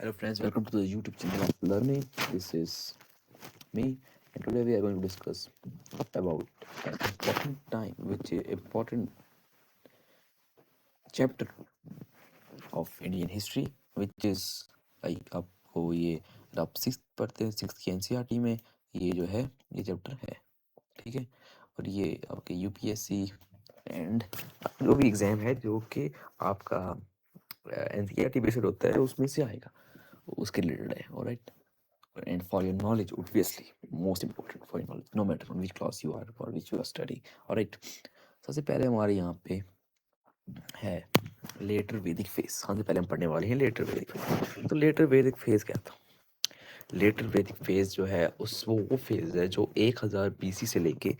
Hello friends, welcome to the YouTube channel of Learning. This is me, and today we are going to discuss about an important time, which is important chapter of Indian history, which is like आपको ये आप six पढ़ते हैं, six की NCERT में ये जो है ये चैप्टर है, ठीक है। और ये आपके यूपीएससी एंड जो भी एग्जाम है जो कि आपका एनसीईआरटी बेस्ड होता है उसमें से आएगा, उसके रिलेटेड है। Alright, and for your knowledge, obviously most important for your knowledge, no matter on which class you are or which you are studying. All right, सबसे पहले हमारे यहाँ पे है लेटर वैदिक फेज। सबसे पहले हम पढ़ने वाले हैं लेटर वैदिक फेज। तो लेटर वैदिक फेज क्या था? लेटर वैदिक फेज जो है उस वो फेज है जो 1000 बीसी से लेके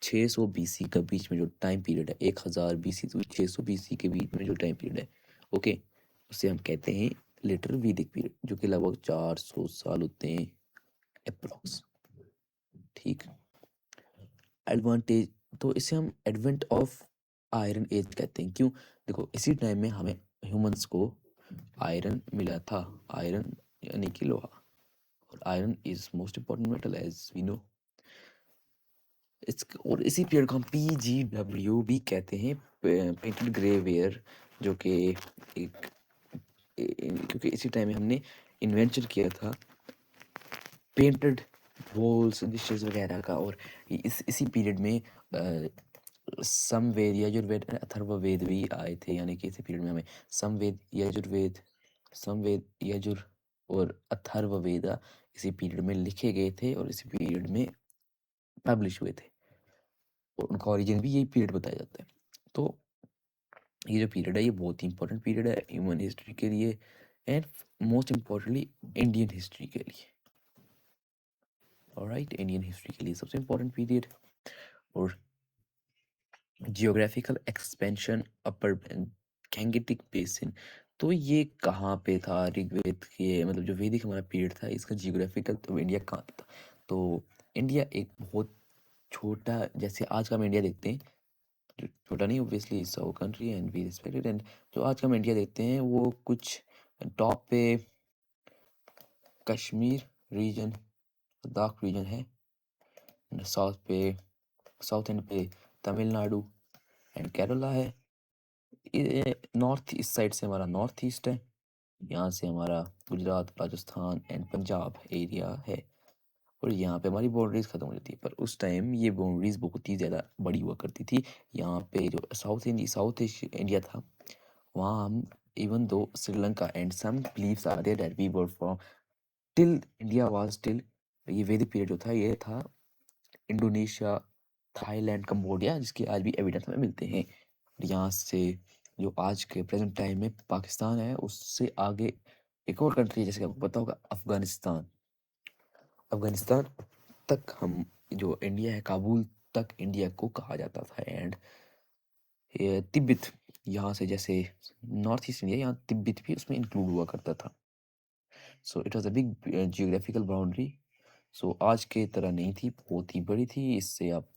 600 बीसी का बीच में जो टाइम पीरियड है, 1000 बीसी to 600 बीसी के बीच में जो टाइम पीरियड है, ओके, उसे हम कहते हैं लेटर वैदिक पीरियड, जो कि लगभग 400 साल होते हैं अप्रोक्स, ठीक। एडवांटेज, तो इसे हम एडवेंट ऑफ आयरन एज कहते हैं। क्यों? देखो, इसी टाइम में हमें ह्यूमंस को आयरन मिला था। आयरन यानी कि लोहा, और iron is most important metal as we know. और इसी पीरियड को हम PGW भी कहते हैं, पेंटेड ग्रे वेयर, जो कि एक क्योंकि इसी टाइम में हमने इन्वेंशन किया था पेंटेड वॉल्स डिशेस वगैरह का। और इसी पीरियड में समवेद, यजुर्वेद, अथर्ववेद भी आए थे, यानी कि इसी पीरियड में हमें समवेद, यजुर्वेद, समवेद, यजुर और अथर्ववेद इसी पीरियड में लिखे गए थे और इसी पीरियड में पब्लिश हुए थे, और उनका ओरिजिन भी यही पीरियड बताया जाता है। तो ये जो पीरियड है ये बहुत ही इंपॉर्टेंट पीरियड है ह्यूमन हिस्ट्री के लिए and most importantly Indian history के लिए। ऑलराइट, इंडियन हिस्ट्री के लिए सबसे इम्पोर्टेंट पीरियड। और जियोग्राफिकल एक्सपेंशन अपर गैंगेटिक बेसिन, तो ये कहाँ पे था? ऋग्वेद के, मतलब जो वैदिक हमारा पीरियड था इसका जियोग्राफिकल, तो इंडिया कहाँ पे था? तो इंडिया एक बहुत छोटा, जैसे आज का हम इंडिया देखते हैं, जो छोटा नहीं, obviously it's our country and we respect it, and जो आज का हम इंडिया देखते हैं वो कुछ टॉप पे कश्मीर रीजन, लद्दाख रीजन है, साउथ पे, साउथ एंड पे तमिलनाडु एंड केरला है। नॉर्थ ईस्ट साइड से हमारा नॉर्थ ईस्ट है, यहाँ से हमारा गुजरात, राजस्थान एंड पंजाब एरिया है, और यहाँ पे हमारी बाउंड्रीज खत्म हो जाती है। पर उस टाइम ये बाउंड्रीज बहुत ही ज़्यादा बड़ी हुआ करती थी। यहाँ पे जो साउथ ईस्ट इंडिया था, वहाँ हम, even to Sri Lanka and some believes are there that we were from till India was till, ये वैदिक पीरियड जो था ये था इंडोनेशिया, थाईलैंड, कंबोडिया, जिसके आज भी एविडेंस हमें मिलते हैं। और यहाँ से जो आज के प्रेजेंट टाइम में पाकिस्तान है, उससे आगे एक और कंट्री है, जैसे कि आपको पता होगा, अफगानिस्तान। अफगानिस्तान तक हम, जो इंडिया है, काबुल तक इंडिया को कहा जाता था। एंड तिब्बत, यहाँ से जैसे नॉर्थ ईस्ट इंडिया, यहाँ तिब्बत भी उसमें इंक्लूड हुआ करता था। So it was a big geographical boundary. सो आज के तरह नहीं थी, बहुत ही बड़ी थी। इससे आप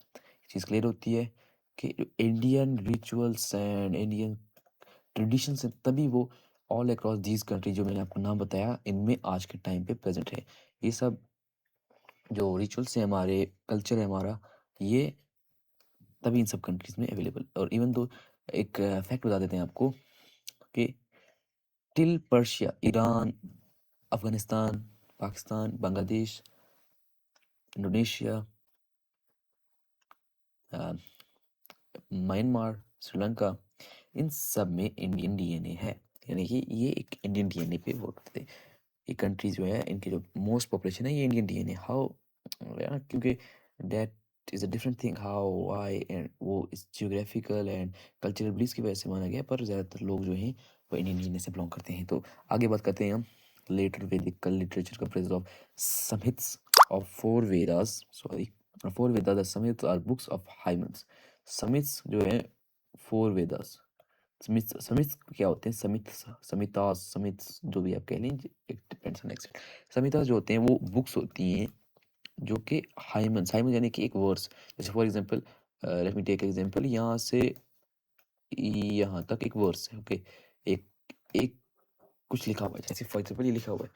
चीज़ क्लियर होती है कि Indian rituals and Indian traditions हैं, तभी वो ऑल अक्रॉस दीज कंट्री, जो मैंने आपको नाम बताया, इनमें आज के टाइम पे प्रेजेंट है। ये सब जो रिचुअल्स हैं, हमारे कल्चर है हमारा, ये तभी इन सब कंट्रीज में अवेलेबल। और इवन दो एक फैक्ट बता देते हैं आपको कि till Persia, Iran, Afghanistan, Pakistan, Bangladesh, Indonesia, Myanmar, Sri Lanka, इन सब में इंडियन डीएनए है, यानी कि ये एक इंडियन डीएनए पे वर्क करते हैं। ये कंट्री जो है, इनकी जो मोस्ट पॉपुलेशन है ये इंडियन डीएनए। हाउ? क्योंकि that is a different thing, how I, and वो इस जियोग्राफिकल एंड कल्चरल बिलीफ की वजह से माना गया, पर ज़्यादातर लोग जो हैं वो इंडियन डीएनए से बिलोंग करते हैं। तो आगे बात करते हैं हम लेटर वैदिक लिटरेचर का presence of Samhitas of four Vedas, sorry, four Vedas, the Samhitas are books of hymns. समिट्स जो है फोर वेदास, समिट्स, समिट्स क्या होते हैं? समिट्स, समितास, समिट्स, जो भी आप कह लें, एक डिपेंड्स ऑन एक्सेंट। समितास जो होते हैं वो बुक्स होती हैं जो कि हाइमन्स, हाइमन यानी कि एक वर्स, जैसे for example, let me take example, यहाँ से यहाँ तक एक वर्स है, ओके, एक एक कुछ लिखा हुआ है, जैसे फॉर एग्जाम्पल ये लिखा हुआ है,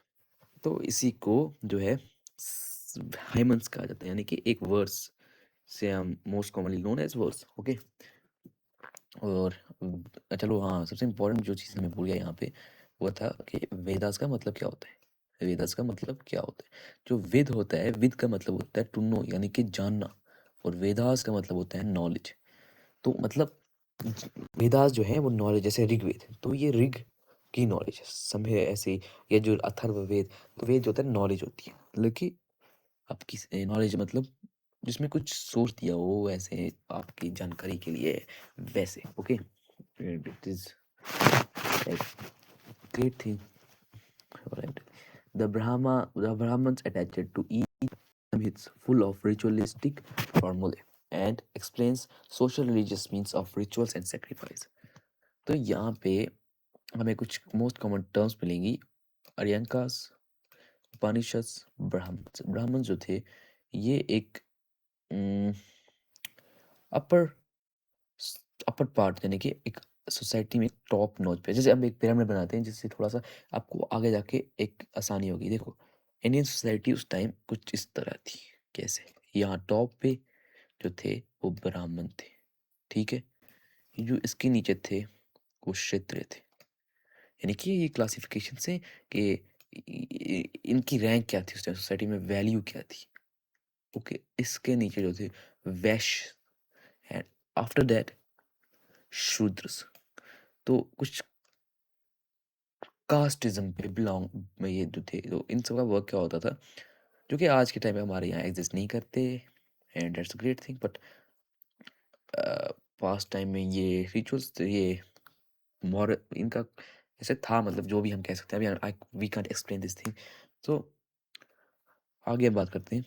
तो इसी को जो है हाइमन्स कहा जाता है, यानी कि एक वर्स से हम most commonly known as verse. Okay, और चलो हाँ, सबसे इम्पोर्टेंट जो चीज़ मैं भूल गया यहाँ पे वो था कि वेदास का मतलब क्या होता है। वेदास का मतलब क्या होता है? जो वेद होता है, वेद का मतलब होता है टू नो, यानी कि जानना, और वेदास का मतलब होता है नॉलेज। तो मतलब वेदास जो है वो नॉलेज, जैसे ऋग्वेद, तो ये ऋग की नॉलेज है, समझे ऐसे। ये जो अथर्ववेद, तो वेद जो होता है नॉलेज होती है, लेकिन आपकी नॉलेज मतलब जिसमें कुछ सोच दिया हो ऐसे आपकी जानकारी के लिए, वैसे। Okay, it is great thing. Alright. The Brahmins attached to each myths full of ritualistic formulae and explains social religious means of rituals and sacrifice. तो यहाँ पे हमें कुछ मोस्ट कॉमन टर्म्स मिलेंगी। अर्यंकास, उपनिषद्स, ब्राह्मण्स। ब्राह्मण जो थे ये एक अपर अपर पार्ट, यानी कि एक सोसाइटी में टॉप नॉच पे, जैसे हम एक पिरामिड बनाते हैं जिससे थोड़ा सा आपको आगे जाके एक आसानी होगी। देखो, इंडियन सोसाइटी उस टाइम कुछ इस तरह थी। कैसे? यहाँ टॉप पे जो थे वो ब्राह्मण थे, ठीक है। जो इसके नीचे थे वो क्षत्रिय थे, यानी कि ये क्लासिफिकेशन से कि इनकी रैंक क्या थी उस टाइम सोसाइटी में, वैल्यू क्या थी। ओके, इसके नीचे जो थे वैश्य, एंड आफ्टर दैट शूद्रस। तो कुछ कास्टिज्म पे बिलोंग में ये जो थे, तो इन सब का वर्क क्या होता था, जो कि आज के टाइम में हमारे यहाँ एग्जिस्ट नहीं करते, and that's a great thing. But past time में ये रिचुअल्स, ये मोर इनका ऐसे था, मतलब जो भी हम कह सकते हैं, अभी we can't explain this thing. तो आगे हम बात करते हैं।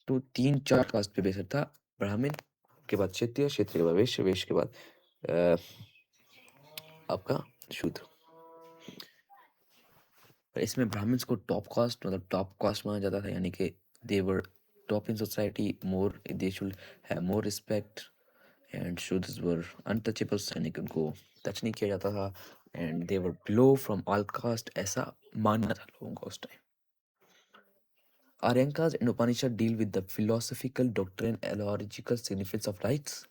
तो 3-4 कास्ट पे बेस्ड था। ब्राह्मण के बाद क्षत्रिय, क्षत्रिय के बाद वैश्य, वैश्य के बाद आपका शूद्र। पर इसमें ब्राह्मण्स को टॉप कास्ट, मतलब टॉप कास्ट माना जाता था, यानी कि they were top in society, more they should have more respect, and Shudras were untouchables, यानी कि उनको टच नहीं किया जाता था, and they were below from all caste, ऐसा मानना था लोगों को उस time. Aryankas and Upanishad deal with the philosophical doctrine and logical significance of rites.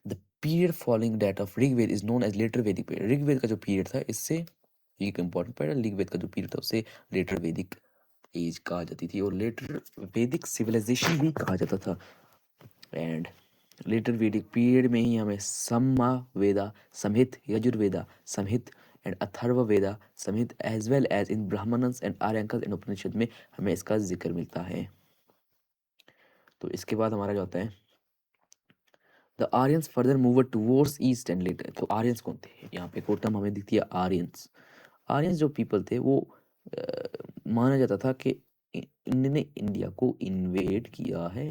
The period following that of Rigved is known as later Vedic period. Rigveda का जो period था, इससे ये एक इम्पोर्टेंट पॉइंट है, ऋग्वेद का जो पीरियड था उसे लेटर वैदिक एज कहा जाती थी, और लेटर वैदिक सिविलाइजेशन भी कहा जाता था। एंड लेटर वैदिक पीरियड में ही हमें सम्मा वेदा संहित, यजुर्वेदा संहित and Atharva Veda Samhita, as well as in Brahmanas and Aranyakas and Upanishad में हमें इसका जिक्र मिलता है। तो इसके बाद हमारा जो होता है, the Aryans further move towards east and later. तो आर्यंस कौन थे? यहाँ पे कोटम हमें दिखती है आर्यंस। आर्यंस जो पीपल थे वो माना जाता था कि इन्होंने इंडिया को इन्वेड किया है।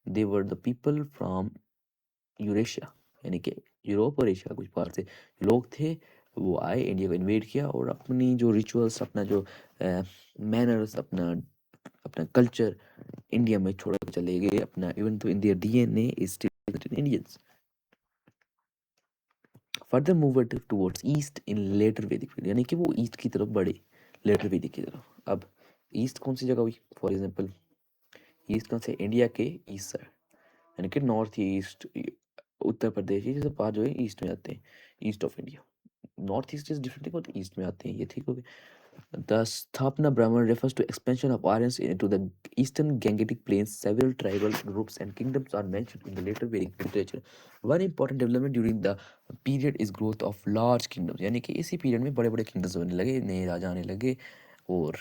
They were the people from Eurasia, यानी कि यूरोप और एशिया कुछ पार्ट से लोग थे, वो आए, इंडिया को इन्वेड किया, और अपनी जो रिचुअल्स, अपना जो मैनर्स, अपना अपना कल्चर इंडिया में छोड़ के चले गए अपना, इवन तो India DNA is still Indians. Further move towards east in later वैदिक पीरियड, यानी कि वो ईस्ट की तरफ बढ़े, लेटर वैदिक की तरफ। अब ईस्ट कौन सी जगह हुई? फॉर एग्जांपल ईस्ट कौन से? इंडिया के ईस्ट साइड, यानी कि नॉर्थ ईस्ट, उत्तर प्रदेश, ये सब पार्ट जो है ईस्ट में आते हैं, east of India. North east is different होते हैं, ईस्ट में आते हैं, ये ठीक हो गया। The Sthapna Brahman refers to expansion of Aryans into the eastern Gangetic plains. Several tribal groups and kingdoms are mentioned in the later Vedic literature. One important development during the period is growth of large kingdoms. यानी कि इसी period में बड़े बड़े kingdoms बनने लगे, नए राजा आने लगे, और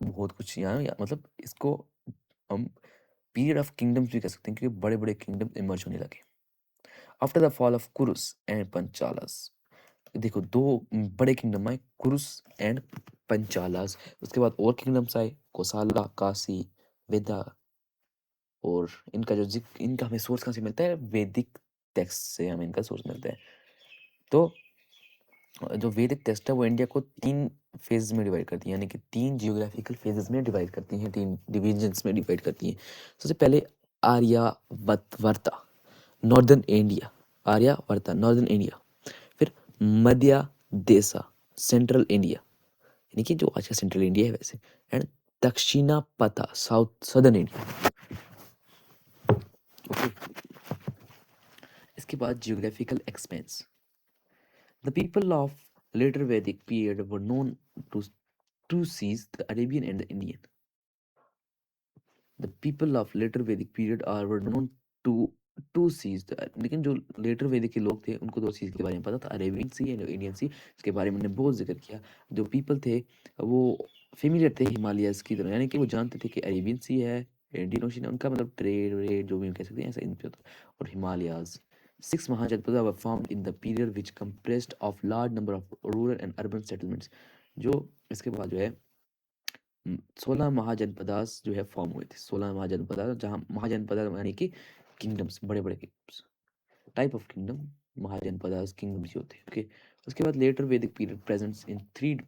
बहुत कुछ यहाँ मतलब इसको हम पीरियड ऑफ किंगडम्स भी कह सकते हैं, क्योंकि बड़े बड़े किंगडम इमर्ज होने लगे। After the fall of Kurus and Panchalas, देखो दो बड़े किंगडम आए, कुरुस एंड पंचालास। उसके बाद और किंगडम्स आए, कोसाला, काशी, वेदा, और इनका जो जिक्र, इनका हमें सोर्स कहाँ से मिलता है? वैदिक टेक्स्ट से हमें इनका सोर्स मिलता है। तो जो वैदिक टेक्स्ट है वो इंडिया को 3 फेज में डिवाइड करती है, यानी कि 3 जियोग्राफिकल फेजेस में डिवाइड करती हैं, 3 डिविजन्स में डिवाइड करती हैं। सबसे पहले आर्यावर्ता, नॉर्दर्न इंडिया, आर्यावर्ता नॉर्दर्न इंडिया। फिर मध्य देशा, सेंट्रल इंडिया, यानी कि जो आज का सेंट्रल इंडिया है वैसे, and Dakshinapatha, south southern India. Okay, इसके बाद geographical expanse. The people of later वैदिक period were known to two seas, the Arabian and the Indian. The people of later वैदिक period are were known to two seas, लेकिन जो letter वैदिक के लोग थे उनको दो चीज़ के बारे में पता था, अरेबियन सी एंड इंडियन सी। इसके बारे में मैंने बहुत जिक्र किया। जो पीपल थे वो फेमिलियर थे हिमालयस की तरह, यानी कि वो जानते थे कि अरेबियन सी है, इंडियन ओशन है, उनका मतलब ट्रेड वेड जो भी कह सकते हैं ऐसा इन पे होता। और Himalayas, 6 Mahajanapada were formed in the period which compressed of large number of rural and urban settlements. जो इसके बाद जो है 16 महाजनपदास जो है फॉर्म हुए थे। 16 महाजनपदास, जहाँ महाजनपदास यानी कि किंगडम्स, बड़े बड़े kingdoms, type of kingdom, Mahajanapadas kingdoms होते हैं। ओके, उसके बाद लेटर वैदिक period presents in 3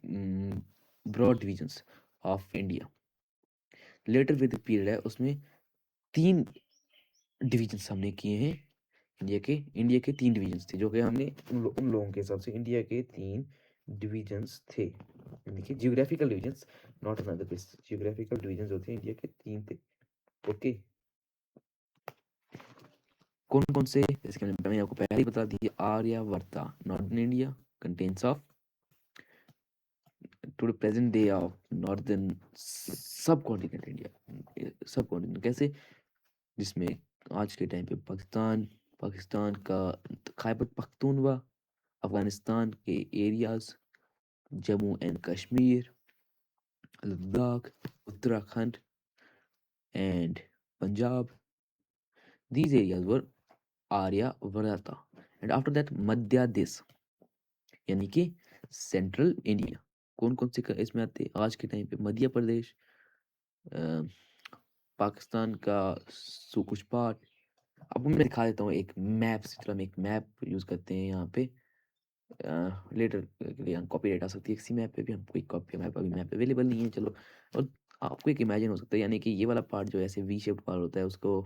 broad divisions of India. Later वैदिक पीरियड है उसमें 3 डिविजन्स हमने किए हैं। इंडिया के 3 डिविजन्स थे, जो कि हमने उन लोगों के हिसाब से इंडिया के 3 डिविजन्स थे, यानी कि geographical divisions, not another place. Geographical divisions होते हैं इंडिया के 3 थे। ओके, कौन कौन से, जैसे कि मैंने आपको पहले ही बता दिया, Aryavarta northern India contains of to the present day of northern subcontinent India, subcontinent कैसे, जिसमें आज के टाइम पे पाकिस्तान, पाकिस्तान का खैबर पख्तूनवा, अफगानिस्तान के areas, Jammu and Kashmir, Ladakh, Uttarakhand and Punjab, these areas were Aryavarta. And after that Madhya Desh, यानी कि सेंट्रल इंडिया। कौन कौन से इसमें आते हैं आज के टाइम पे, मध्य प्रदेश, अ, पाकिस्तान का कुछ पार्ट। आपको मैं दिखा देता हूँ एक मैप, चलो हम एक मैप यूज़ करते हैं यहाँ पे, लेटर के लिए कॉपीराइट आ सकती है किसी मैप पे भी, हमको एक कॉपी मैप अभी मैप अवेलेबल नहीं है, चलो। और आपको एक इमेजिन हो सकता है, यानी कि ये वाला पार्ट जो ऐसे वी शेप्ड पार्ट होता है उसको,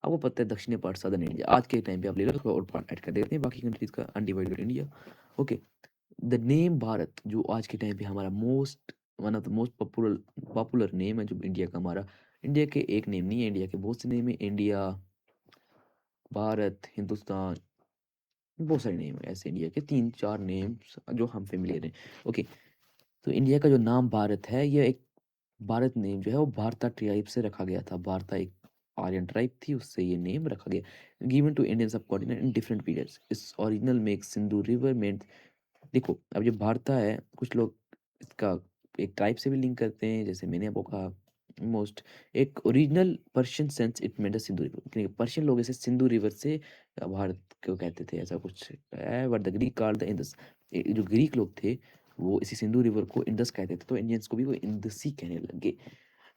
आपको पता है दक्षिणी पार्ट सदर्न इंडिया, आज के टाइम पे आप ले लो थोड़ा और पार्ट ऐड कर देते हैं बाकी कंट्रीज का, undivided India. Okay, the name Bharat जो आज के टाइम पे हमारा most, one of the most popular popular name है जो इंडिया का, हमारा इंडिया के एक नेम नहीं है, इंडिया के बहुत से नेम है, इंडिया, भारत, हिंदुस्तान, बहुत सारे नेम है ऐसे, इंडिया के 3-4 नेम्स जो हम फेमिलियर हैं। ओके, तो इंडिया का जो नाम भारत है, यह एक भारत नेम जो है वो भारता ट्राइब से रखा गया था। भारता एक आर्यन ट्राइब थी, उससे ये नेम रखा गया। गिवन टू इंडियन सब कॉन्टिनेंट इन डिफरेंट पीरियड्स, इस ओरिजिनल में एक सिंधु रिवर में। देखो अब जो भारता है, कुछ लोग इसका एक ट्राइब से भी लिंक करते हैं, जैसे मैंने आपको कहा मोस्ट, एक original Persian sense it made Sindhu river, क्योंकि पर्शियन लोग ऐसे सिंधु रिवर से भारत को कहते थे, ऐसा कुछ है। But the Greek called the Indus, जो ग्रीक लोग थे वो इसी सिंधु रिवर को इंडस कहते थे, तो इंडियंस को भी वो इंडसी कहने लगे।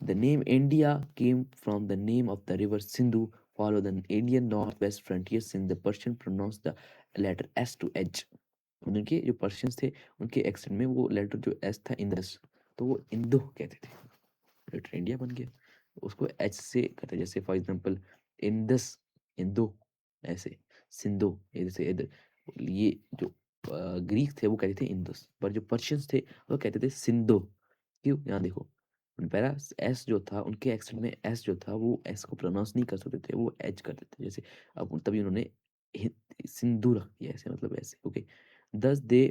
The name India came from the name of the river Sindhu follow the Indian north west frontier Sindh, the Persian pronounce the letter S to H. उनके जो पर्शियंस थे उनके एक्सेंट में वो लेटर जो एस था इंदस, तो वो इंदो कहते थे, लेटर इंडिया बन गया। उसको एच से करते, जैसे फॉर एग्जांपल इंदस, इंदो, ऐसे सिंधु, इधर से इधर। ये जो ग्रीक थे वो कहते थे इंदस, पर जो पर्शियंस थे वो कहते थे सिंधु। क्यों, यहाँ देखो, पहला एस जो था उनके एक्सेंट में, एस जो था वो एस को प्रोनाउंस नहीं कर सकते थे, वो एच करते थे, जैसे अब तभी उन्होंने सिंधु रख दिया ऐसे, मतलब ऐसे। Okay, thus they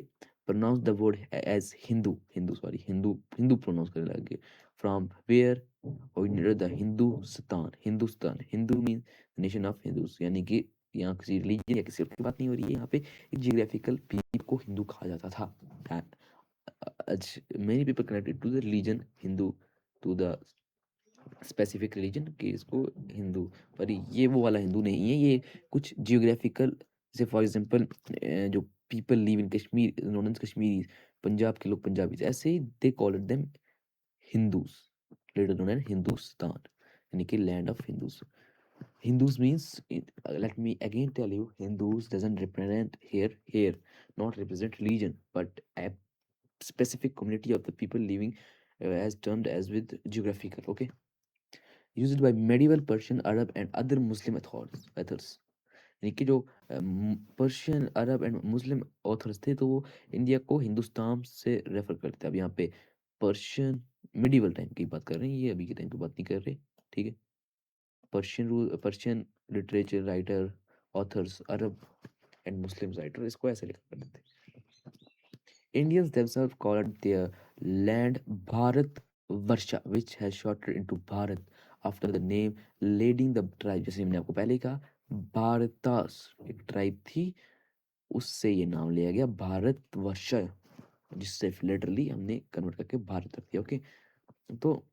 pronounce the word as Hindu, Hindu sorry, Hindu, Hindu pronounce करने लगे। From where originated the Hindustan, Hindustan, Hindu mean nation of Hindus, यानी कि यहाँ किसी रिलीजन या किसी की बात नहीं हो रही है, यहाँ पे एक जियोग्राफिकल पीपल को हिंदू कहा जाता था। many people connected to the religion Hindu, to the specific religion कि इसको हिंदू, पर ये वो वाला हिंदू नहीं है, ये कुछ जियोग्राफिकल, जैसे फॉर एग्जांपल जो people live in Kashmir known as Kashmiri, Punjab के लोग पंजाबी, ऐसे ही they call it them Hindus, later known as Hindustan, यानी कि land of Hindus. Hindus means, let me again tell you, Hindus doesn't represent here, not represent religion, but a specific community of the people living as termed as with geographical. Okay, used by medieval Persian, Arab, and other Muslim authors. यानी कि जो Persian, Arab and Muslim authors थे तो वो India को हिंदुस्तान से refer करते हैं। अब यहाँ पे पर्शियन मिडिवल टाइम की बात कर रहे हैं, ये अभी के टाइम की बात नहीं कर रहे, ठीक है। Persian literature writer, authors, Arab and Muslim writer, इसको ऐसे लिखा करते थे। Indians themselves called their land Bharat Varsha, which has shortened into Bharat after the name leading the tribe। जैसे मैंने आपको पहले कहा, भारतास एक ट्राइब थी, उससे ये नाम लिया गया भारत वर्ष, जिससे लिटरली हमने कन्वर्ट करके भारत रख दिया। ओके, तो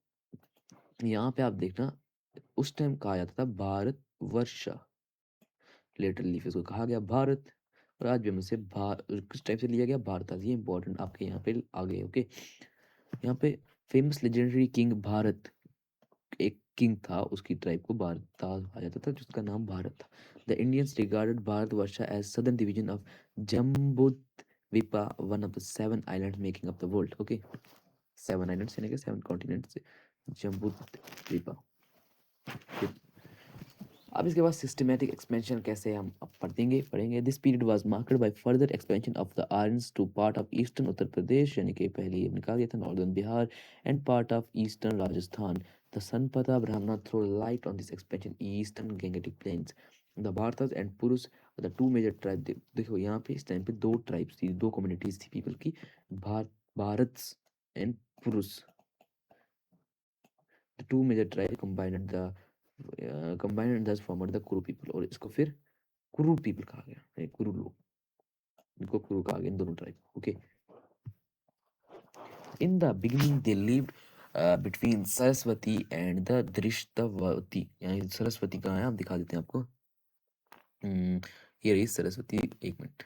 यहाँ पे आप देखना, उस टाइम कहा जाता था भारत वर्षा, लिटरली फिर उसको कहा गया भारत, और आज भी हमसे किस टाइप से लिया गया, भारत। ये इंपॉर्टेंट आपके यहाँ पे आ गए। ओके, यहाँ पे फेमस लेजेंडरी किंग भारत, एक किंग था, उसकी ट्राइब को भारत कहा जाता था, जिसका नाम भारत था। The Indians regarded Bharat Varsha as southern division of Jambudvipa, one of the 7 islands making up the world. Okay, 7 islands यानी कि 7 कॉन्टिनेंट्स से जम्बूद्वीपा। अब इसके बाद सिस्टमैटिक एक्सपेंशन कैसे हम अब पढ़ेंगे। This period was marked by further expansion of the Aryans to part of eastern Uttar Pradesh, यानी कि पहले ये निकाल दिया था northern Bihar, and part of eastern Rajasthan. The Shatapatha Brahmana throw light on this expansion eastern Gangetic plains. The Bharatas and Purus the two major tribe. देखो यहाँ पे इस टाइम पे दो ट्राइब्स थी, दो कम्युनिटीज थी पीपल की, Bharat and Purus. The two major tribe combined thus formed the Kuru people, और इसको फिर कुरु पीपल कहा गया, यानी कुरु लोग, इनको कुरु कहा गया इन दोनों tribe. Okay, in the beginning they lived between Saraswati and the दृष्टवती। यानी सरस्वती कहाँ है, आप दिखा देते हैं आपको। ये रही सरस्वती, एक minute,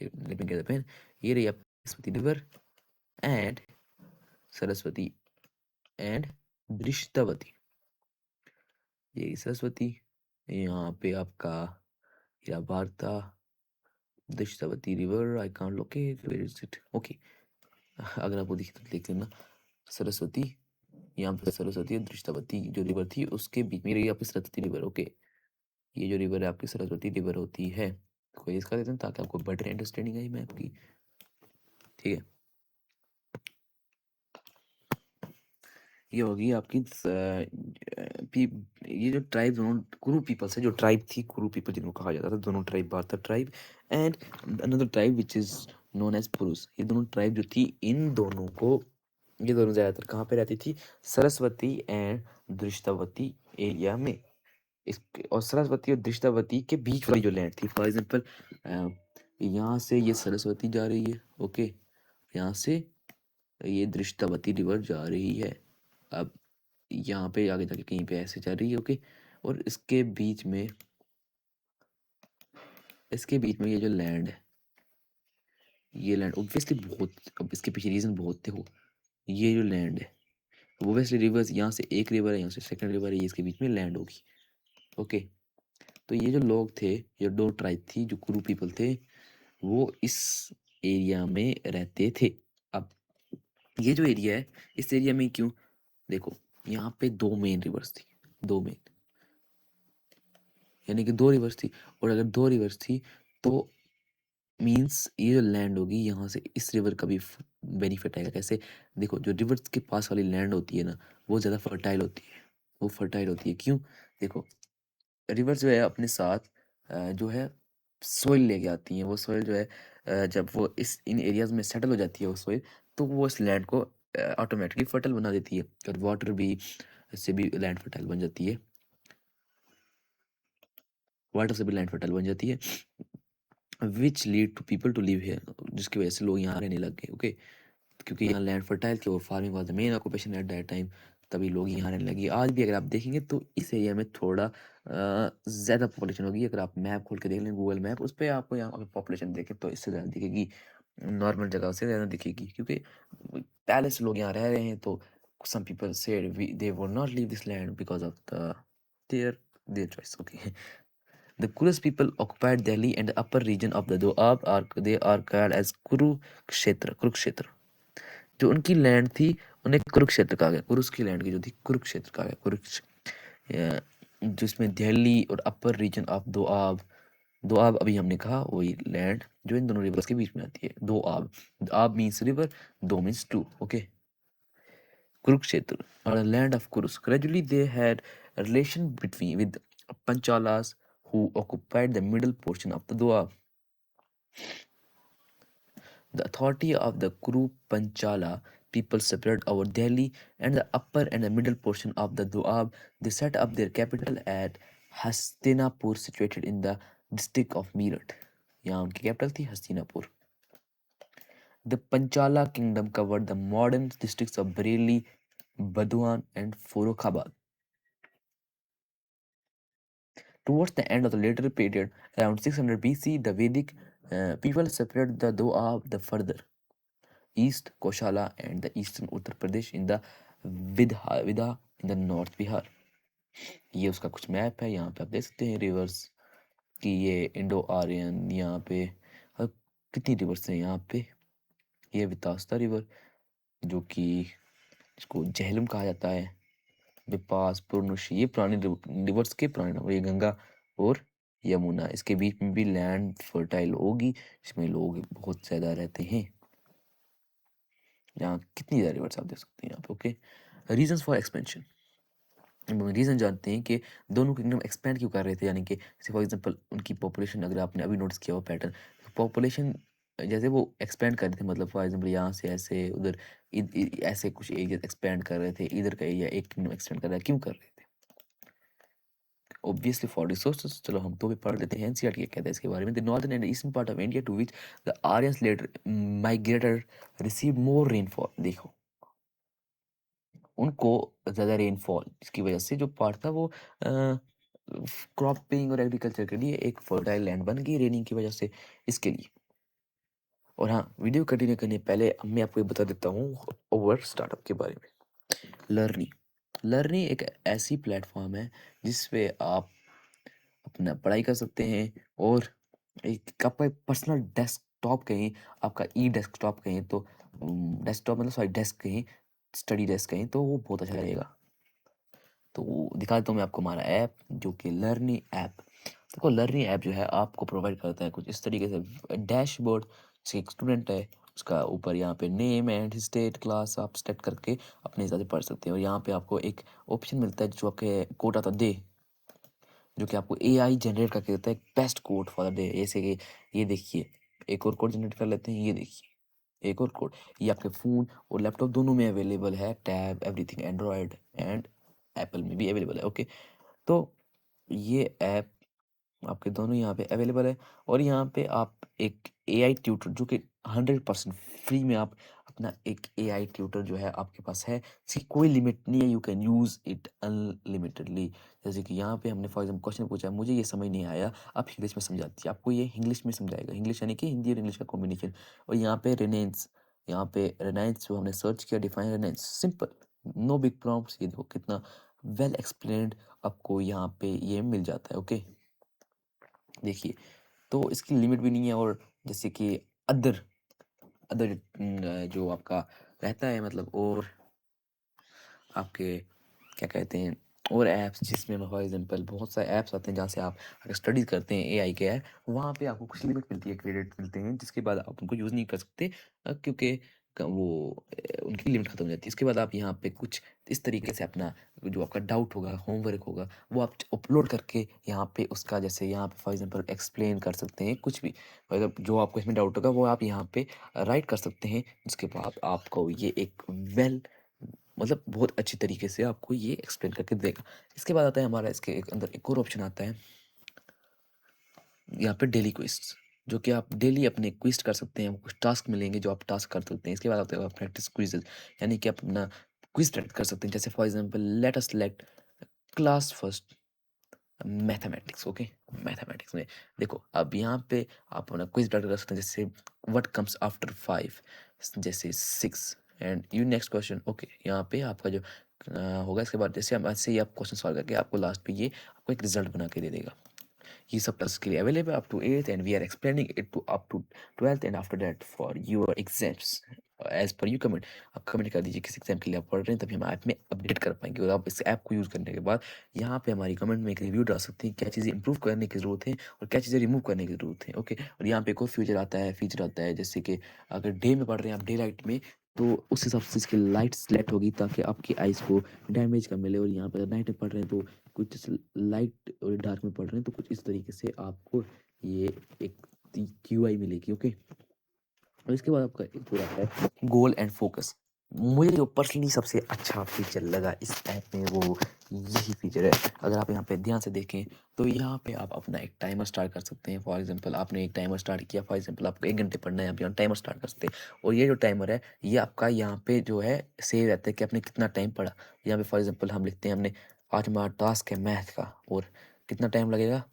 let me get the pen. ये रही आपकी Saraswati river and Saraswati and Drishadvati, ये सरस्वती, यहाँ पे आपका या वार्ता Drishadvati river, I can't locate where is it. Okay, अगर आपको दिखे तो देख लेना, सरस्वती, यहाँ पे सरस्वती और दृष्टावती जो रिवर थी उसके बीच में रही आपकी सरस्वती रिवर। ओके, ये जो रिवर है आपकी सरस्वती रिवर होती है, कोई इसका देता हूँ ताकि आपको बेटर अंडरस्टैंडिंग आई मैप की, ठीक है। ये होगी आपकी ये जो ट्राइब दोनों कुरु पीपल्स है, जो ट्राइब थी कुरु पीपल जिनको कहा जाता था, दोनों tribe, Bharat tribe and another tribe which is known as Purus. ये दोनों ट्राइब जो थी, इन दोनों को, ये दोनों ज्यादातर कहाँ पे रहती थी, सरस्वती एंड दृष्टावती एरिया में। इस और सरस्वती और दृष्टावती के बीच वाली जो लैंड थी, फॉर एग्जाम्पल यहाँ से ये सरस्वती जा रही है, ओके, यहाँ से ये दृष्टावती रिवर जा रही है, अब यहाँ पे आगे जाके कहीं पे ऐसे जा रही है, ओके। और इसके बीच में ये जो लैंड है, ये लैंड ऑब्वियसली बहुत, अब इसके पीछे रीजन बहुत थे, हो ये जो लैंड है, ऑब्वियसली रिवर्स, यहाँ से एक रिवर है, यहाँ से सेकंड रिवर है, ये इसके बीच में लैंड होगी, ओके। तो ये जो लोग थे, ये दो ट्राइब थी, जो कुरु पीपल थे, वो इस एरिया में रहते थे। अब ये जो एरिया है, इस एरिया में क्यों, देखो यहाँ पे दो मेन रिवर्स थी, दो मेन, यानी कि दो रिवर्स थी, और अगर दो रिवर्स थी तो मीन्स ये जो लैंड होगी, यहाँ से इस रिवर का भी बेनिफिट आएगा। कैसे, देखो जो रिवर्स के पास वाली लैंड होती है ना, वो ज़्यादा फर्टाइल होती है, वो फर्टाइल होती है, क्यों, देखो रिवर जो है अपने साथ जो है सोइल लेके आती हैं, वो सोइल जो है जब वो इन एरियाज में सेटल हो जाती है वो सोइल, तो वो इस लैंड को ऑटोमेटिकली फर्टाइल बना देती है, और वाटर भी से भी लैंड फर्टाइल बन जाती है, वाटर से भी लैंड फर्टाइल बन जाती है, which lead to people to live here, जिसकी वजह से लोग यहाँ रहने लग गए, ओके। क्योंकि यहाँ लैंड फर्टाइल थी और farming was the main occupation at that time, तभी लोग यहाँ रहने लगे। आज भी अगर आप देखेंगे तो इस एरिया में थोड़ा ज़्यादा पॉपुलेशन होगी। अगर आप मैप खोल के देख लें गूगल मैप, उस पर आपको यहाँ अगर पॉपुलेशन देखें तो इससे ज़्यादा दिखेगी, नॉर्मल जगह से ज़्यादा दिखेगी, क्योंकि पहले से लोग यहाँ रह रहे हैं। तो some people said they would not leave this land because of their choice, okay. The Kurus people occupied Delhi and the upper region of the Doab, they are called as Kurukshetra। जो उनकी land थी उन्हें कुरुक्षेत्र कहा गया, कुरुस की land की जो थी कुरुक्षेत्र कहा गया, जिसमें दिल्ली और अपर रीजन ऑफ दोआब, दो आब अभी हमने कहा वही लैंड जो इन दोनों रिवर्स के बीच में आती है। दो आब, आब मीन्स रिवर, दो means two. Okay, Kurukshetra, or the land of Kurus. Gradually, they had a relation between with Panchalas, who occupied the middle portion of the Doab. The authority of the Kuru Panchala people spread over Delhi and the upper and the middle portion of the Doab. They set up their capital at Hastinapur, situated in the district of Meerut. यहाँ उनकी capital थी Hastinapur. The Panchala kingdom covered the modern districts of Bareilly, Badwan, and Farrukhabad. Towards the end of the later period, around 600 BC, the Vedic people separated the Doab the further east, Koshala, and the eastern Uttar Pradesh in the Vidha in the north Bihar. ये उसका कुछ map है, यहाँ पे आप देख सकते हैं रिवर्स कि ये इंडो आर्यन, यहाँ पे कितनी रिवर्स हैं यहाँ पे। ये वितास्ता रिवर जो कि इसको झेलम कहा जाता है, बिपास, पुरनुष, ये पुराने रिवर्स के पुराने नाम। ये गंगा और यमुना, इसके बीच में भी लैंड फर्टाइल होगी, इसमें लोग बहुत ज़्यादा रहते हैं। यहाँ कितनी ज़्यादा रिवर्स आप देख सकते हैं यहाँ पे। Okay, reasons for expansion, reason जानते हैं कि दोनों किंगडम एक्सपेंड क्यों कर रहे थे। यानी कि जैसे फॉर एग्जांपल उनकी पॉपुलेशन, अगर आपने अभी नोटिस किया हो पैटर्न, पॉपुलेशन जैसे वो एक्सपेंड कर रहे थे, मतलब फॉर एग्जांपल यहाँ से ऐसे उधर ऐसे कुछ एरिया एक्सपेंड कर रहे थे, इधर का एरिया एक किंगडम एक्सपेंड कर रहा है, क्यों कर रहे थे? Obviously for resources। चलो हम तो भी पढ़ लेते हैं एनसीईआरटी क्या कहता है इसके बारे में। The northern and eastern part of India to which the Aryans later migrated receive more rainfall. देखो उनको ज़्यादा रेनफॉल, इसकी वजह से जो पार्ट था वो क्रॉपिंग और एग्रीकल्चर के लिए एक फर्टाइल लैंड बन गई रेनिंग की वजह से, इसके लिए। और हाँ, वीडियो कंटिन्यू करने पहले मैं आपको ये बता देता हूँ ओवर स्टार्टअप के बारे में। लर्निंग एक ऐसी प्लेटफॉर्म है जिस पे आप अपना पढ़ाई कर सकते हैं, और एक आपका पर्सनल डेस्कटॉप कहें, आपका ई डेस्कटॉप कहें तो डेस्कटॉप मतलब सॉरी डेस्क कहें, स्टडी डेस्क कहें तो वो बहुत अच्छा रहेगा। तो दिखा देता हूँ मैं आपको हमारा ऐप जो कि लर्निंग ऐप। देखो लर्निंग ऐप जो है आपको प्रोवाइड करता है कुछ इस तरीके से डैशबोर्ड। जैसे एक स्टूडेंट है, उसका ऊपर यहाँ पे नेम एंड स्टेट क्लास आप सेट करके अपने हिसाब से पढ़ सकते हैं। और यहाँ पे आपको एक ऑप्शन मिलता है जो आपके कोटा तो दे, जो कि आपको एआई जनरेट करके देता है best code for the day. जैसे कि ये देखिए, एक और कोड जनरेट कर लेते हैं, ये देखिए एक और कोड। ये आपके फ़ोन और लैपटॉप दोनों में अवेलेबल है, tab everything, Android and Apple में भी अवेलेबल है। ओके, तो ये ऐप आपके दोनों यहाँ पे अवेलेबल है। और यहाँ पे आप एक एआई ट्यूटर जो कि 100% फ्री में आप अपना एक एआई ट्यूटर जो है आपके पास है, इसकी कोई लिमिट नहीं है, you can use it unlimitedly. जैसे कि यहाँ पे हमने फॉर एग्जाम्पल क्वेश्चन पूछा, मुझे ये समझ नहीं आया, आप इंग्लिश में समझाती है, आपको ये इंग्लिश में समझाएगा। इंग्लिश यानी कि हिंदी और इंग्लिश का कॉम्बिनेशन। और यहाँ पे रेनेंस, यहाँ पे रेनाइंस जो हमने सर्च किया, define renaissance, simple, no big prompts. ये देखो कितना वेल एक्सप्लेन्ड आपको यहाँ पे ये मिल जाता है। ओके, देखिए तो इसकी लिमिट भी नहीं है। और जैसे कि अदर अदर जो आपका रहता है, मतलब और आपके क्या कहते हैं, और ऐप्स जिसमें फॉर एग्जांपल बहुत सारे ऐप्स आते हैं जहाँ से आप अगर स्टडी करते हैं एआई के ऐप, वहाँ पे आपको कुछ लिमिट मिलती है, क्रेडिट मिलते हैं, जिसके बाद आप उनको यूज़ नहीं कर सकते क्योंकि वो उनकी लिमिट ख़त्म हो जाती है। इसके बाद आप यहाँ पे कुछ इस तरीके से अपना जो आपका डाउट होगा, होमवर्क होगा, वो आप अपलोड करके यहाँ पे उसका, जैसे यहाँ पे फॉर एग्जांपल एक्सप्लेन कर सकते हैं कुछ भी, अगर जो आपको इसमें डाउट होगा वो आप यहाँ पे राइट कर सकते हैं। जिसके बाद आपको ये एक वेल, मतलब बहुत अच्छी तरीके से आपको ये एक्सप्लेन करके देगा। इसके बाद आता है हमारा इसके अंदर एक और ऑप्शन आता है यहाँ पे डेली क्विज़, जो कि आप डेली अपने क्विज़ कर सकते हैं, कुछ टास्क मिलेंगे जो आप टास्क कर सकते हैं। इसके बाद आता है प्रैक्टिस क्विज़ेस, यानी कि आप अपना क्विज़ प्रैक्टिस कर सकते हैं। जैसे for example let us select class first mathematics. Okay, mathematics में देखो अब यहाँ पे आप अपना क्विज प्रैक्टिस कर सकते हैं। जैसे व्हाट कम्स आफ्टर 5, जैसे 6 and you next question. Okay, यहाँ पे आपका जो होगा, इसके बाद जैसे हम ऐसे ही आप क्वेश्चन सॉल्व करके आपको लास्ट पे ये आपको एक रिजल्ट बना के दे देगा। ये सब क्लास के लिए available up to 8th and we are explaining it to up to 12th and after that for your exams. As per you comment, आप कमेंट कर दीजिए किस एग्ज़ाम के लिए आप पढ़ रहे हैं, तभी हम ऐप में अपडेट कर पाएँगे। और आप इस ऐप को यूज़ करने के बाद यहाँ पे हमारी कमेंट में एक रिव्यू डाल सकते हैं, क्या चीज़ें इंप्रूव करने की ज़रूरत है और क्या चीज़ें रिमूव करने की ज़रूरत है, ओके। और यहाँ पे एक और फीचर आता है, जैसे कि अगर डे में पढ़ रहे हैं आप डे लाइट में, तो उस हिसाब से इसकी लाइट सेलेक्ट होगी ताकि आपकी आइज़ को डैमेज कम मिले। और यहाँ पे अगर नाइट में पढ़ रहे हैं तो कुछ लाइट और डार्क में पढ़ रहे हैं तो कुछ इस तरीके से आपको ये एक क्यूआई मिलेगी, ओके। और इसके बाद आपका एक पूरा है गोल एंड फोकस। मुझे जो पर्सनली सबसे अच्छा फीचर लगा इस ऐप में वो यही फीचर है। अगर आप यहाँ पे ध्यान से देखें तो यहाँ पे आप अपना एक टाइमर स्टार्ट कर सकते हैं। फॉर एग्जांपल आपने एक टाइमर स्टार्ट किया, फॉर एग्जांपल आपको 1 घंटे पढ़ना है, आप यहाँ टाइमर स्टार्ट कर सकते हैं। और ये जो टाइमर है ये आपका यहाँ पे जो है सेव रहता है कि आपने कितना टाइम पढ़ा। यहाँ पे फॉर एग्जाम्पल हम लिखते हैं हमने आज हमारा टास्क है मैथ का और कितना टाइम लगेगा,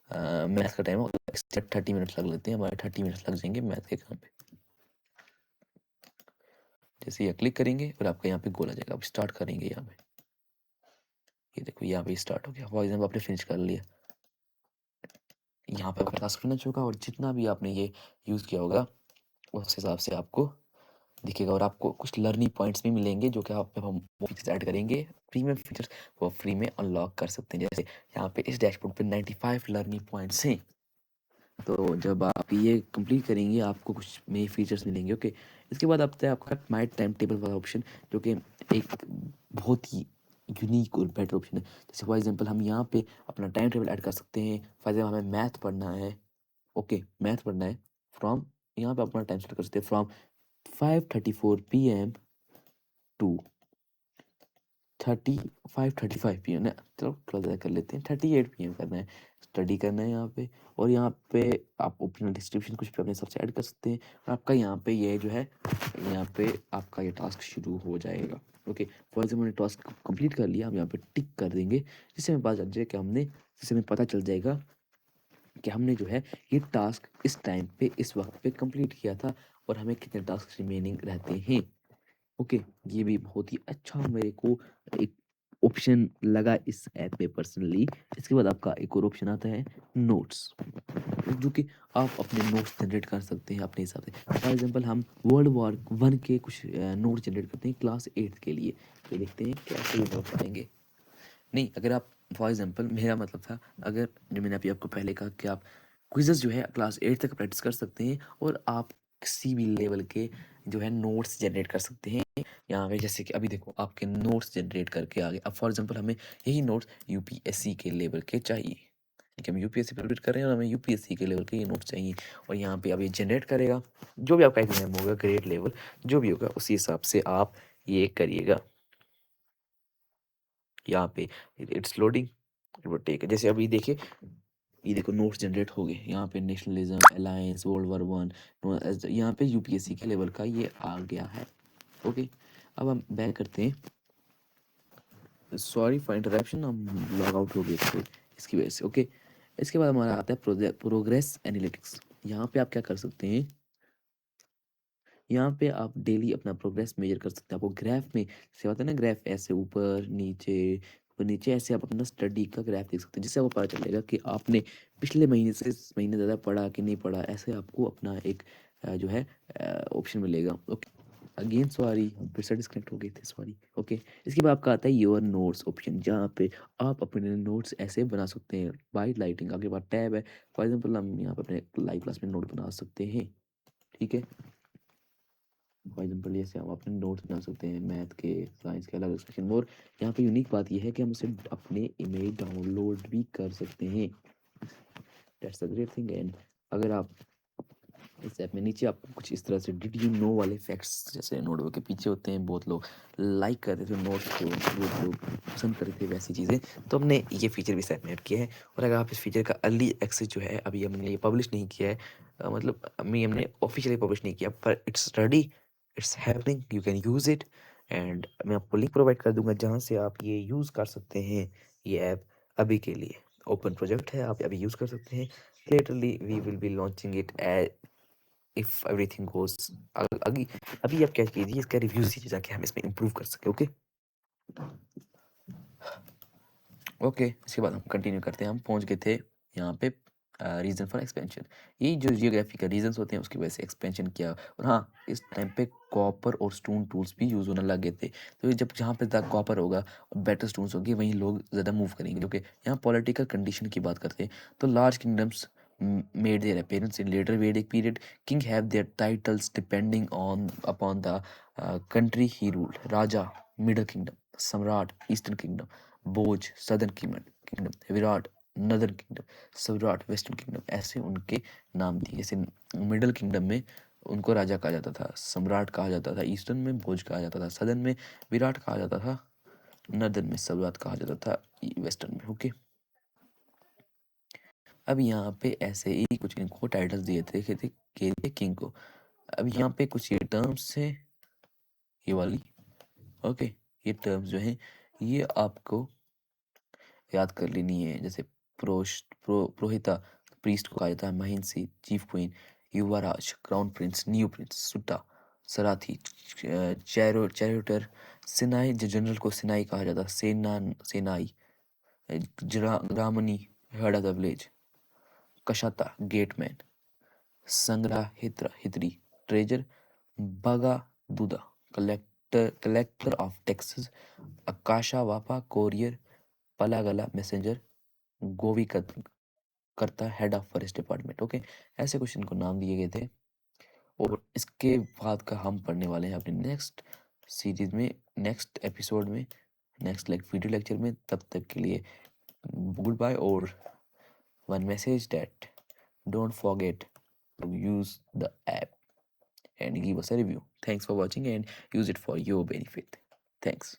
मैथ का टाइम 30 मिनट लग लेते हैं, हमारे 30 मिनट लग जाएंगे मैथ के काम पे। जैसे ये क्लिक करेंगे और आपका यहाँ पे गोल आ जाएगा। आप स्टार्ट करेंगे यहाँ पे, ये देखो यहाँ पे स्टार्ट हो गया। फॉर एग्जाम्पल आपने फिनिश कर लिया, यहाँ पे आपका टास्क फिनिश होगा और जितना भी आपने ये यूज़ किया होगा उस हिसाब से आपको दिखेगा। और आपको कुछ लर्निंग पॉइंट्स भी मिलेंगे जो कि आप हम वो फीचर्स ऐड करेंगे, प्रीमियम फीचर्स वो फ्री में अनलॉक कर सकते हैं। जैसे यहाँ पे इस डैशबोर्ड पे 95 लर्निंग पॉइंट्स हैं। तो जब आप ये कंप्लीट करेंगे आपको कुछ नए फीचर्स मिलेंगे, ओके। इसके बाद आता है आपका माई टाइम टेबल वाला ऑप्शन, जो कि एक बहुत ही यूनिक और बेटर ऑप्शन है। जैसे फॉर एग्जांपल हम यहाँ पे अपना टाइम टेबल ऐड कर सकते हैं। फॉर एग्जाम्पल हमें मैथ पढ़ना है, ओके, मैथ पढ़ना है फ्रॉम, यहाँ पे अपना टाइम सेट कर सकते हैं फ्रॉम 5:34 PM टू 35 PM ना, चलो थोड़ा ज़्यादा कर लेते हैं, 38 PM करना है, स्टडी करना है यहाँ पे। और यहाँ पे आप अपना डिस्क्रिप्शन कुछ भी अपने हिसाब से ऐड कर सकते हैं। और आपका यहाँ पे ये जो है यहाँ पे आपका ये टास्क शुरू हो जाएगा, ओके। फॉर एग्जाम्पल मैंने टास्क कंप्लीट कर लिया, हम यहाँ पे टिक कर देंगे, जिससे हमें पता चल जाए कि जिससे हमें पता चल जाएगा कि हमने जो है ये टास्क इस टाइम पे इस वक्त पे कंप्लीट किया था और हमें कितने टास्क रिमेनिंग रहते हैं, ओके। ये भी बहुत ही अच्छा मेरे को एक ऑप्शन लगा इस ऐप में पर्सनली। इसके बाद आपका एक और ऑप्शन आता है नोट्स, जो कि आप अपने नोट्स जनरेट कर सकते हैं अपने हिसाब से। फॉर एग्जांपल हम वर्ल्ड war 1 के कुछ नोट्स जनरेट करते हैं क्लास 8 के लिए, तो देखते हैं कैसे ये नोट्स आएंगे। नहीं, अगर आप फॉर एग्जांपल, मेरा मतलब था, अगर जो मैंने अभी आपको पहले कहा कि आप क्विज़ेस जो है क्लास 8 तक प्रैक्टिस कर सकते हैं और आप किसी भी लेवल के जो है नोट्स जनरेट कर सकते हैं यहाँ पे। जैसे कि अभी देखो आपके नोट्स जनरेट करके आ गए। अब फॉर एग्जांपल हमें यही नोट्स यूपीएससी के लेवल के चाहिए, ठीक है, हम यूपीएससी प्रिपेयर कर रहे हैं और हमें यूपीएससी के लेवल के ये नोट्स चाहिए। और यहाँ पे अब ये जनरेट करेगा, जो भी आपका एग्जाम होगा, ग्रेड लेवल जो भी होगा उसी हिसाब से आप ये करिएगा। यहाँ पे it's loading, it will take. जैसे अभी देखिए, ये देखो नोट्स जनरेट हो गए। यहाँ पे नेशनलिज्म, अलायंस, वर्ल्ड war 1, यहाँ पे यूपीएससी के लेवल का ये आ गया है, ओके। अब हम बैक करते हैं, सॉरी फॉर इंटरप्शन, हम लॉग आउट हो गए थे इसकी वजह से, ओके। इसके बाद हमारा आता है प्रोग्रेस एनालिटिक्स। यहाँ पे आप क्या कर सकते हैं, यहाँ पे आप डेली अपना प्रोग्रेस मेजर कर सकते हैं। आपको ग्राफ में जैसे होता है ना, ग्राफ ऐसे ऊपर नीचे ऐसे आप अपना स्टडी का ग्राफ देख सकते हैं, जिससे आपको पता चलेगा कि आपने पिछले महीने से इस महीने ज़्यादा पढ़ा कि नहीं पढ़ा। ऐसे आपको अपना एक जो है ऑप्शन मिलेगा, ओके। अगेन सॉरी, हम फिर से डिस्कनेक्ट हो गए थे, सॉरी, ओके। इसके बाद आपका आता है योर नोट्स ऑप्शन, जहाँ पे आप अपने नोट्स ऐसे बना सकते हैं बाय लाइटिंग। आपके पास टैब है, फॉर एग्जाम्पल हम यहाँ पे अपने लाइव क्लास में नोट बना सकते हैं, ठीक है। फॉर एग्जाम्पल जैसे हम अपने नोट्स बना सकते हैं मैथ के, साइंस के, अलग अलग सेक्शन। और यहाँ पे यूनिक बात यह है कि हम उसे अपने इमेज डाउनलोड भी कर सकते हैं, that's a great thing. And अगर आप इस ऐप में नीचे आपको कुछ इस तरह से डिड यू नो वाले फैक्ट्स जैसे नोटबुक के पीछे होते हैं, बहुत लोग लाइक करते थे नोट्स को, बहुत लोग पसंद करते थे वैसी चीज़ें, तो हमने ये फीचर भी इस ऐप में ऐड किया है। और अगर आप इस फीचर का अर्ली एक्सेस जो है अभी हमने ये पब्लिश नहीं किया है, मतलब अभी हमने ऑफिशियली पब्लिश नहीं किया, पर it's ready, it's happening, you can use it. And मैं आपको लिंक प्रोवाइड कर दूंगा जहाँ से आप ये यूज़ कर सकते हैं। ये ऐप अभी के लिए ओपन प्रोजेक्ट है, आप अभी यूज़ कर सकते हैं। Literally we will be launching it if everything goes. अभी अभी आप क्या कीजिए, इसका रिव्यू दीजिए ताकि हम इसमें इम्प्रूव कर सके, ओके। ओके, इसके बाद हम कंटिन्यू करते हैं। हम पहुंच गए थे यहाँ पे रीज़न फॉर एक्सपेंशन। यही जो जियोग्राफी का रीजंस होते हैं उसकी वजह से एक्सपेंशन किया। और हाँ, इस टाइम पे कॉपर और स्टोन टूल्स भी यूज़ होने लगे थे। तो जब जहाँ पे ज़्यादा कॉपर होगा और बेटर स्टोन्स होंगे वहीं लोग ज़्यादा मूव करेंगे। क्योंकि यहाँ पॉलिटिकल कंडीशन की बात करते हैं तो large kingdoms made their appearance in later Vedic period. King have their titles depending on upon the country he ruled. Raja, Middle Kingdom; Samrat, Eastern Kingdom; Boj, Southern Kingdom; Virat, Northern Kingdom; Savrat, Western Kingdom। ऐसे उनके नाम दिए। जैसे middle kingdom में उनको राजा कहा जाता था, सम्राट कहा जाता था, ईस्टर्न में भोज कहा जाता था, सदर्न में विराट कहा जाता था, नदन में सवरात कहा जाता था, वेस्टर्न में। ओके, अब यहाँ पे ऐसे ही कुछ इनको टाइटल्स दिए थे के किंग को। अब यहाँ पे कुछ ये टर्म्स है, ये वाली। ओके, ये टर्म्स जो हैं ये आपको याद कर लेनी है। जैसे पुरोहिता, प्रीस्ट को कहा जाता है; Mahishi, chief queen; Yuvraj, crown prince, new prince; Suta, Sarathi; charioteer, Senani, general को सेनाई कहा जाता है; Senani; Gramani, head of the village; Kshatta, gateman; हित्री, treasurer; Bhagadugha, collector of taxes; Akshavapa, courier; Palagala, messenger; Govikartana, head of forest department. Okay, ऐसे कुछ इनको नाम दिए गए थे। और इसके बाद का हम पढ़ने वाले हैं अपने नेक्स्ट सीरीज में, नेक्स्ट एपिसोड में, नेक्स्ट वीडियो लेक्चर में। तब तक के लिए गुड बाय। और one message that don't forget to use the app and give us a review. Thanks for watching and use it for your benefit. Thanks.